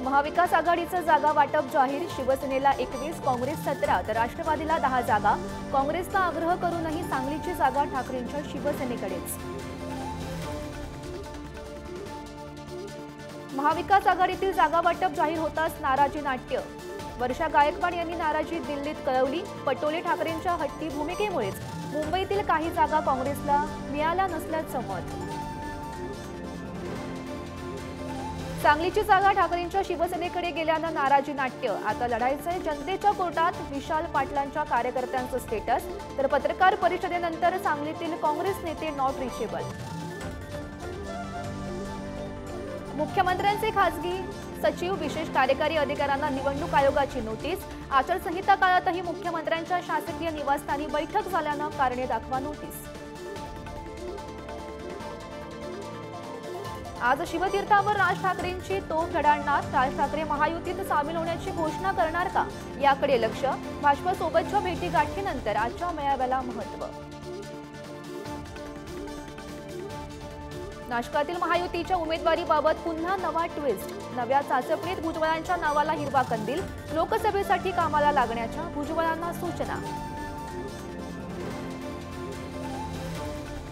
महाविकास आघाडीचं जागा वाटप जाहीर। शिवसेनेला 21, काँग्रेस 17 तर राष्ट्रवादीला 10 जागा। काँग्रेसचा आग्रह करूनही सांगलीची जागा ठाकरेंच्या शिवसेनेकडेच। महाविकास आघाडीतील जागा वाटप जाहीर होताच नाराजी नाट्य। वर्षा गायकवाड यांनी नाराजी दिल्लीत कळवली। पटोले ठाकरेंच्या हट्टी भूमिकेमुळेच मुंबईतील काही जागा काँग्रेसला मिळाल्या नसल्याचं मत। सांगलीची जागा ठाकरेंच्या शिवसेनेकडे गेल्यानं नाराजी नाट्य। आता लढायचंय जनतेच्या कोर्टात। विशाल पाटलांच्या कार्यकर्त्यांचं स्टेटस। तर पत्रकार परिषदेनंतर सांगलीतील काँग्रेस नेते नॉट रिचेबल। मुख्यमंत्र्यांचे खासगी सचिव विशेष कार्यकारी अधिकाऱ्यांना निवडणूक आयोगाची नोटीस। आचारसंहिता काळातही मुख्यमंत्र्यांच्या शासकीय निवासस्थानी बैठक झाल्यानं कारणे दाखवा नोटीस। आज शिवतीर्थावर राज ठाकरेंची तोफ धडाडणार। राज ठाकरे महायुतीत सामील होण्याची घोषणा करणार का, याकडे लक्ष। भाजपसोबतच्या भेटीगाठीनंतर आजच्या मेळाव्याला महत्त्व। नाशकातील महायुतीच्या उमेदवारीबाबत पुन्हा नवा ट्विस्ट। नव्या चाचपणीत भुजबळांच्या नावाला हिरवा कंदील। लोकसभेसाठी कामाला लागण्याच्या भुजबळांना सूचना।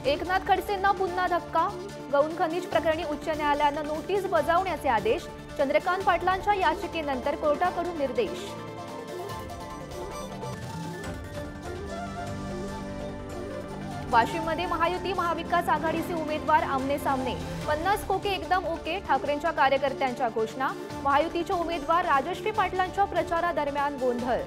एकनाथ खडसेंना पुन्हा धक्का। गौण खनिज प्रकरणी उच्च न्यायालयानं नोटीस बजावण्याचे आदेश। चंद्रकांत पाटलांच्या याचिकेनंतर कोर्टाकडून निर्देश। वाशिममध्ये महायुती महाविकास आघाडीचे उमेदवार आमने सामने। 50 खोके एकदम ओके, ठाकरेंच्या कार्यकर्त्यांच्या घोषणा। महायुतीचे उमेदवार राजश्री पाटलांच्या प्रचारादरम्यान गोंधळ।